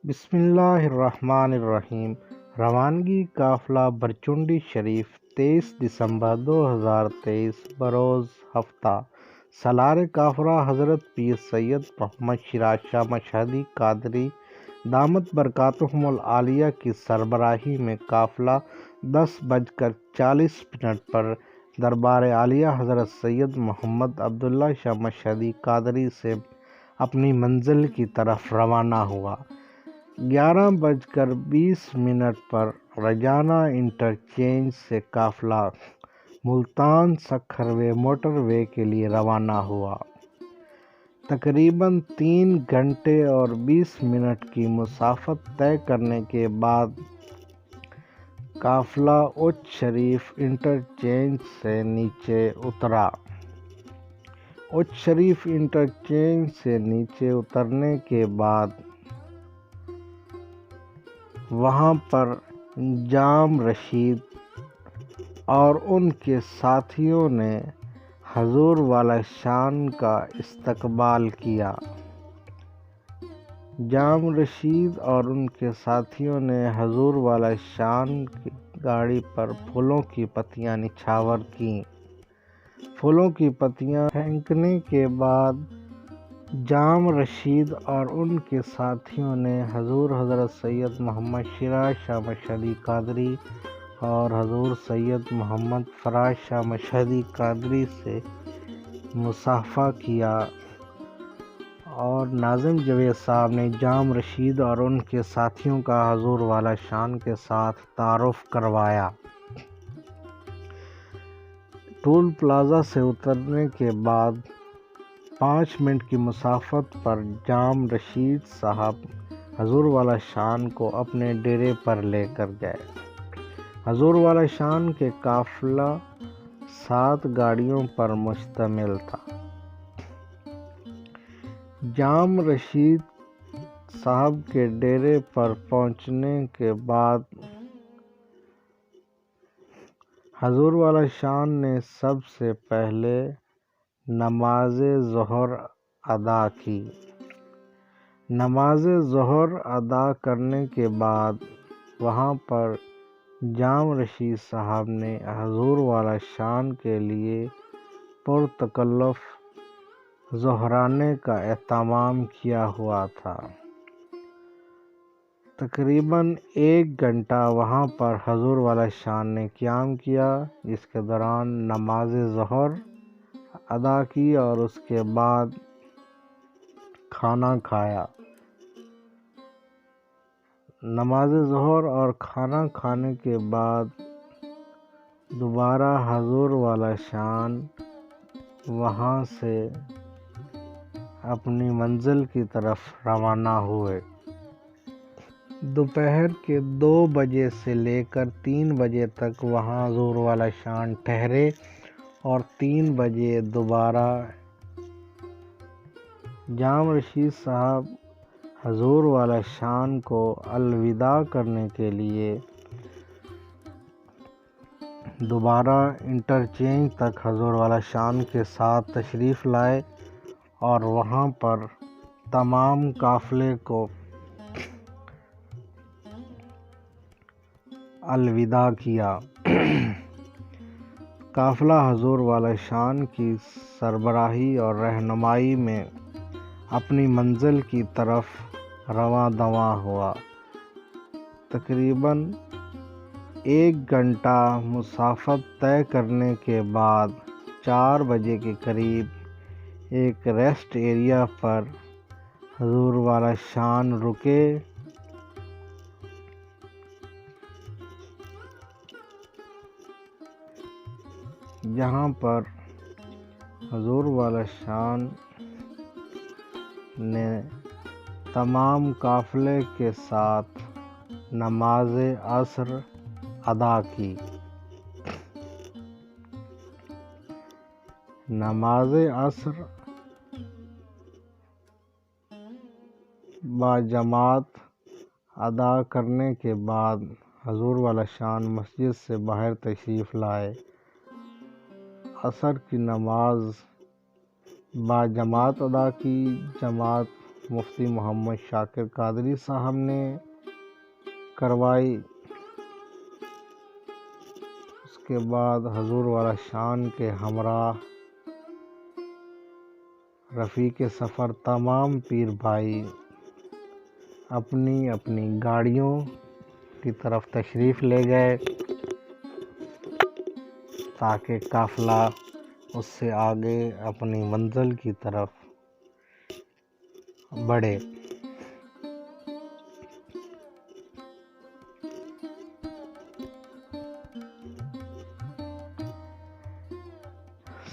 بسم اللہ الرحمن الرحیم۔ روانگی قافلہ برچونڈی شریف 23 دسمبر 2023 بروز ہفتہ سالار قافلہ حضرت پیر سید محمد شیراز شاہ مشہدی قادری دامت برکاتہم العالیہ کی سربراہی میں قافلہ 10:40 پر دربار عالیہ حضرت سید محمد عبداللہ شاہ مشہدی قادری سے اپنی منزل کی طرف روانہ ہوا۔ 11:20 پر رجانہ انٹرچینج سے قافلہ ملتان سکھروے موٹر وے کے لیے روانہ ہوا۔ تقریباً 3 گھنٹے اور 20 منٹ کی مسافت طے کرنے کے بعد قافلہ اچ شریف انٹرچینج سے نیچے اترا۔ اچ شریف انٹرچینج سے نیچے اترنے کے بعد وہاں پر جام رشید اور ان کے ساتھیوں نے حضور والا شان کا استقبال کیا۔ جام رشید اور ان کے ساتھیوں نے حضور والا شان کی گاڑی پر پھولوں کی پتیاں نچھاور کیں۔ پھولوں کی پتیاں پھینکنے کے بعد جام رشید اور ان کے ساتھیوں نے حضور حضرت سید محمد شیراز شاہ مشہدی قادری اور حضور سید محمد فراز شاہ مشہدی قادری سے مصافحہ کیا اور ناظم جاوید صاحب نے جام رشید اور ان کے ساتھیوں کا حضور والا شان کے ساتھ تعارف کروایا۔ ٹول پلازہ سے اترنے کے بعد 5 منٹ کی مسافت پر جام رشید صاحب حضور والا شان کو اپنے ڈیرے پر لے کر گئے۔ حضور والا شان کے قافلہ 7 گاڑیوں پر مشتمل تھا۔ جام رشید صاحب کے ڈیرے پر پہنچنے کے بعد حضور والا شان نے سب سے پہلے نماز ظہر ادا کی۔ نماز ظہر ادا کرنے کے بعد وہاں پر جام رشید صاحب نے حضور والا شان کے لیے پرتکلف ظہرانے کا اہتمام کیا ہوا تھا۔ تقریباً 1 گھنٹہ وہاں پر حضور والا شان نے قیام کیا، جس کے دوران نماز ظہر ادا کی اور اس کے بعد کھانا کھایا۔ نماز ظہر اور کھانا کھانے کے بعد دوبارہ حضور والا شان وہاں سے اپنی منزل کی طرف روانہ ہوئے۔ دوپہر کے 2 بجے سے لے کر 3 بجے تک وہاں حضور والا شان ٹھہرے اور 3 بجے دوبارہ جام رشید صاحب حضور والا شان کو الوداع کرنے کے لیے دوبارہ انٹرچینج تک حضور والا شان کے ساتھ تشریف لائے اور وہاں پر تمام قافلے کو الوداع کیا۔ قافلہ حضور والا شان کی سربراہی اور رہنمائی میں اپنی منزل کی طرف رواں دواں ہوا۔ تقریباً 1 گھنٹہ مسافت طے کرنے کے بعد 4 بجے کے قریب ایک ریسٹ ایریا پر حضور والا شان رکے۔ جہاں پر حضور والا شان نے تمام قافلے کے ساتھ نماز عصر ادا کی۔ نماز عصر باجماعت ادا کرنے کے بعد حضور والا شان مسجد سے باہر تشریف لائے۔ عصر کی نماز باجماعت ادا کی۔ جماعت مفتی محمد شاکر قادری صاحب نے کروائی۔ اس کے بعد حضور والا شان کے ہمراہ رفیق سفر تمام پیر بھائی اپنی اپنی گاڑیوں کی طرف تشریف لے گئے تاکہ قافلہ اس سے آگے اپنی منزل کی طرف بڑھے۔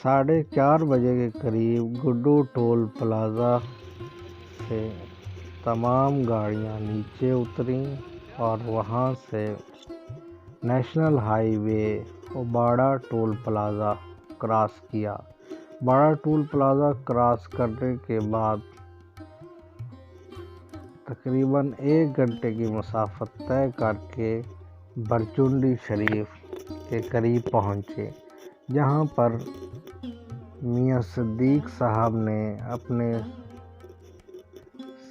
ساڑھے 4 بجے کے قریب گڈو ٹول پلازہ سے تمام گاڑیاں نیچے اتریں اور وہاں سے نیشنل ہائی وے باڑہ ٹول پلازہ کراس کیا۔ باڑہ ٹول پلازہ کراس کرنے کے بعد تقریباً 1 گھنٹے کی مسافت طے کر کے برچونڈی شریف کے قریب پہنچے، جہاں پر میاں صدیق صاحب نے اپنے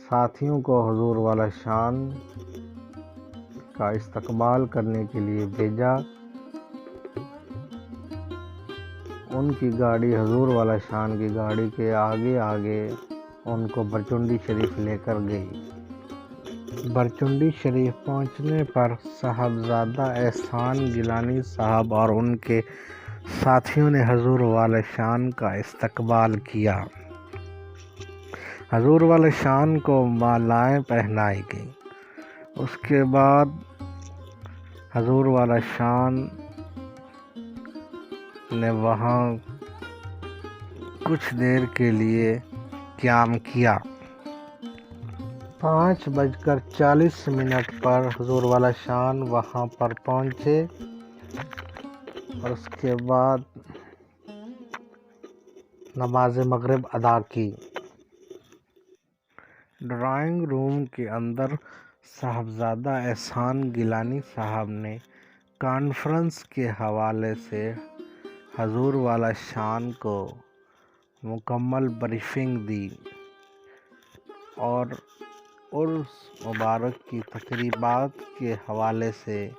ساتھیوں کو حضور والا شان کا استقبال کرنے کے لیے بھیجا۔ ان کی گاڑی حضور والا شان کی گاڑی کے آگے آگے ان کو برچونڈی شریف لے کر گئی۔ برچونڈی شریف پہنچنے پر صاحبزادہ احسان گیلانی صاحب اور ان کے ساتھیوں نے حضور والا شان کا استقبال کیا۔ حضور والا شان کو مالائیں پہنائی گئیں۔ اس کے بعد حضور والا شان نے وہاں کچھ دیر کے لیے قیام کیا۔ 5:40 پر حضور والا شان وہاں پر پہنچے اور اس کے بعد نماز مغرب ادا کی۔ ڈرائنگ روم کے اندر صاحبزادہ احسان گیلانی صاحب نے کانفرنس کے حوالے سے حضور والا شان کو مکمل بریفنگ دی اور عرس مبارک کی تقریبات کے حوالے سے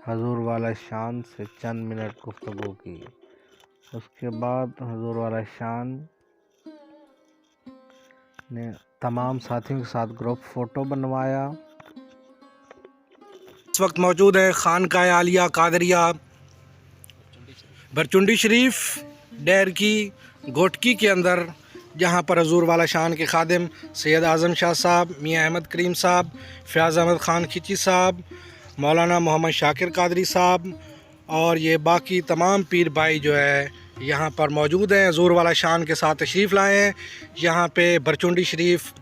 حضور والا شان سے چند منٹ گفتگو کی۔ اس کے بعد حضور والا شان نے تمام ساتھیوں کے ساتھ گروپ فوٹو بنوایا۔ اس وقت موجود ہیں خانقاہ عالیہ قادریہ برچونڈی شریف ڈیر کی گوٹکی کے اندر، جہاں پر حضور والا شان کے خادم سید اعظم شاہ صاحب، میاں احمد کریم صاحب، فیاض احمد خان کھچی صاحب، مولانا محمد شاکر قادری صاحب اور یہ باقی تمام پیر بھائی جو ہے یہاں پر موجود ہیں، حضور والا شان کے ساتھ تشریف لائے ہیں۔ یہاں پہ برچونڈی شریف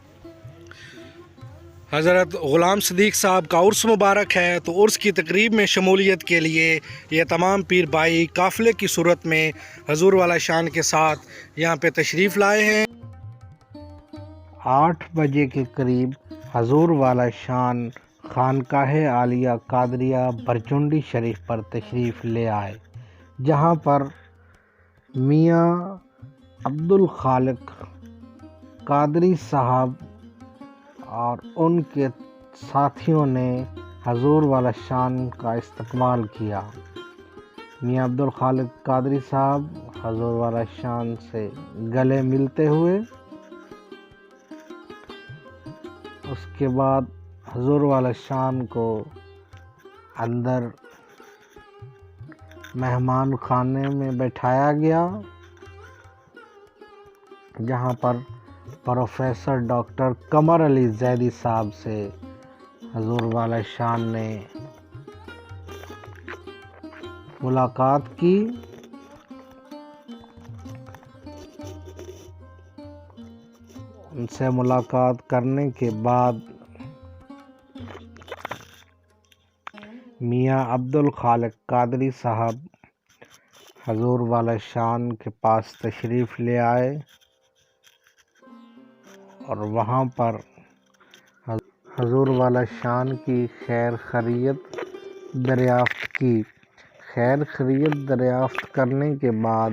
حضرت غلام صدیق صاحب کا عرس مبارک ہے، تو عرس کی تقریب میں شمولیت کے لیے یہ تمام پیر بھائی قافلے کی صورت میں حضور والا شان کے ساتھ یہاں پہ تشریف لائے ہیں۔ 8 بجے کے قریب حضور والا شان خانقاہ عالیہ قادریہ برچونڈی شریف پر تشریف لے آئے، جہاں پر میاں عبدالخالق قادری صاحب اور ان کے ساتھیوں نے حضور والا شان کا استقبال کیا۔ میاں عبدالخالق قادری صاحب حضور والا شان سے گلے ملتے ہوئے، اس کے بعد حضور والا شان کو اندر مہمان خانے میں بٹھایا گیا، جہاں پر پروفیسر ڈاکٹر قمر علی زیدی صاحب سے حضور والا شان نے ملاقات کی۔ ان سے ملاقات کرنے کے بعد میاں عبدالخالق قادری صاحب حضور والا شان کے پاس تشریف لے آئے اور وہاں پر حضور والا شان کی خیر خیریت دریافت کی۔ خیر خیریت دریافت کرنے کے بعد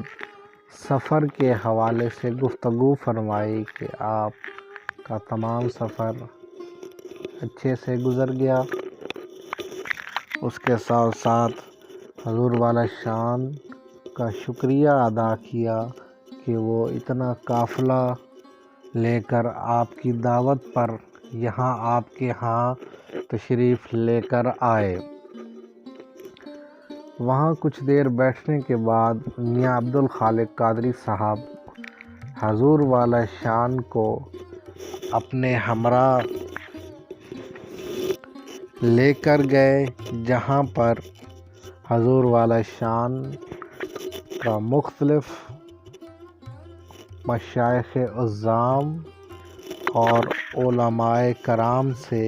سفر کے حوالے سے گفتگو فرمائی کہ آپ کا تمام سفر اچھے سے گزر گیا۔ اس کے ساتھ ساتھ حضور والا شان کا شکریہ ادا کیا کہ وہ اتنا قافلہ لے کر آپ کی دعوت پر یہاں آپ کے ہاں تشریف لے کر آئے۔ وہاں کچھ دیر بیٹھنے کے بعد میاں عبدالخالق قادری صاحب حضور والا شان کو اپنے ہمراہ لے کر گئے، جہاں پر حضور والا شان کا مختلف مشائخ اعظام اور علماء کرام سے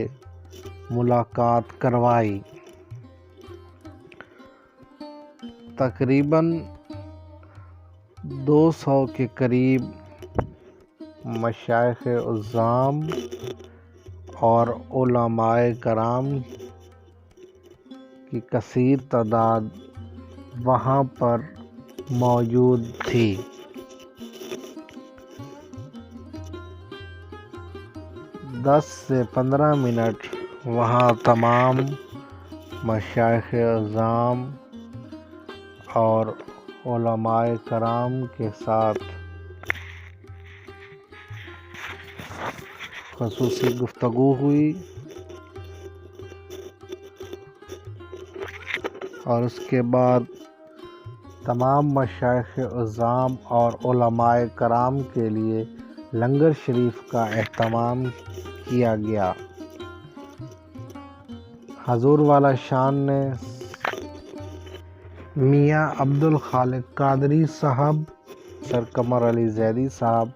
ملاقات کروائی۔ تقریباً 200 کے قریب مشائخ اعظام اور علماء کرام کی کثیر تعداد وہاں پر موجود تھی۔ دس سے 15 منٹ وہاں تمام مشائخ اعظام اور علماء کرام کے ساتھ خصوصی گفتگو ہوئی، اور اس کے بعد تمام مشائخ اعظام اور علماء کرام کے لیے لنگر شریف کا اہتمام کیا گیا۔ حضور والا شان نے میاں عبدالخالق قادری صاحب، سر قمر علی زیدی صاحب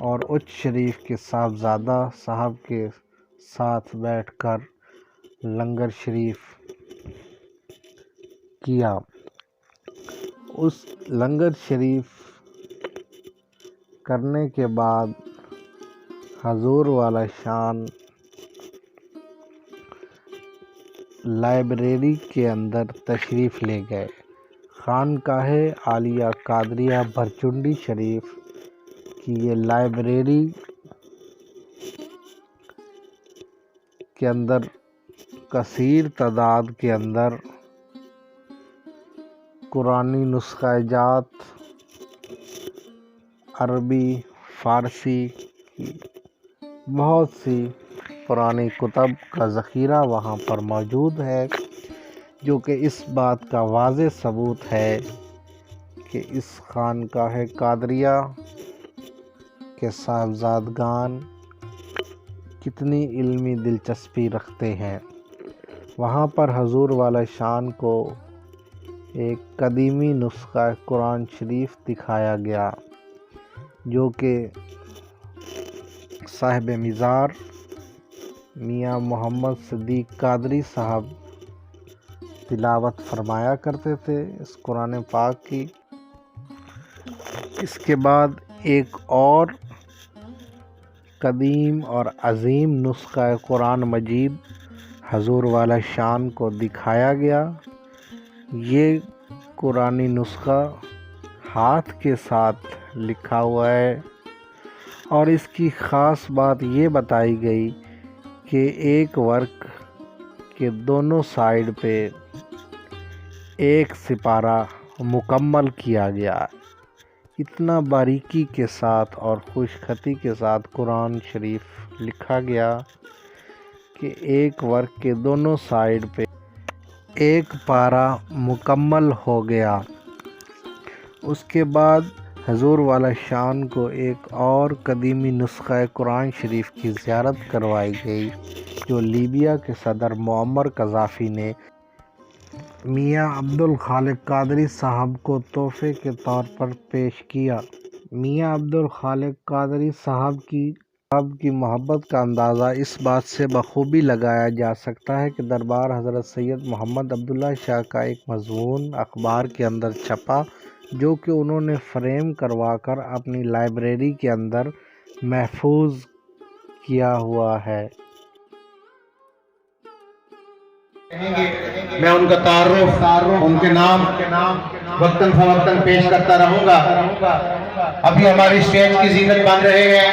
اور اچ شریف کے صاحبزادہ صاحب کے ساتھ بیٹھ کر لنگر شریف کیا۔ اس لنگر شریف کرنے کے بعد حضور والا شان لائبریری کے اندر تشریف لے گئے۔ خانقاہ عالیہ قادریہ بھرچنڈی شریف کی یہ لائبریری کے اندر کثیر تعداد کے اندر قرآنی نسخہ جات، عربی، فارسی کی بہت سی پرانی کتب کا ذخیرہ وہاں پر موجود ہے، جو کہ اس بات کا واضح ثبوت ہے کہ اس خانقاہ قادریہ کے صاحبزادگان کتنی علمی دلچسپی رکھتے ہیں۔ وہاں پر حضور والا شان کو ایک قدیمی نسخہ قرآن شریف دکھایا گیا، جو کہ صاحب مزار میاں محمد صدیق قادری صاحب تلاوت فرمایا کرتے تھے اس قرآن پاک کی۔ اس کے بعد ایک اور قدیم اور عظیم نسخہ قرآن مجید حضور والا شان کو دکھایا گیا۔ یہ قرآنی نسخہ ہاتھ کے ساتھ لکھا ہوا ہے، اور اس کی خاص بات یہ بتائی گئی کہ ایک ورق کے دونوں سائیڈ پہ ایک سپارہ مکمل کیا گیا۔ اتنا باریکی کے ساتھ اور خوش خطی کے ساتھ قرآن شریف لکھا گیا کہ ایک ورق کے دونوں سائیڈ پہ ایک پارہ مکمل ہو گیا۔ اس کے بعد حضور والا شان کو ایک اور قدیمی نسخہ قرآن شریف کی زیارت کروائی گئی، جو لیبیا کے صدر معمر قذافی نے میاں عبدالخالق قادری صاحب کو تحفے کے طور پر پیش کیا۔ میاں عبدالخالق قادری صاحب کی محبت کا اندازہ اس بات سے بخوبی لگایا جا سکتا ہے کہ دربار حضرت سید محمد عبداللہ شاہ کا ایک مضمون اخبار کے اندر چھپا، جو کہ انہوں نے فریم کروا کر اپنی لائبریری کے اندر محفوظ کیا ہوا ہے۔ میں ان کا تعارف، ان کے نام وقتاً فوقتاً پیش کرتا رہوں گا۔ ابھی ہماری اسٹیج کی زینت بن رہے ہیں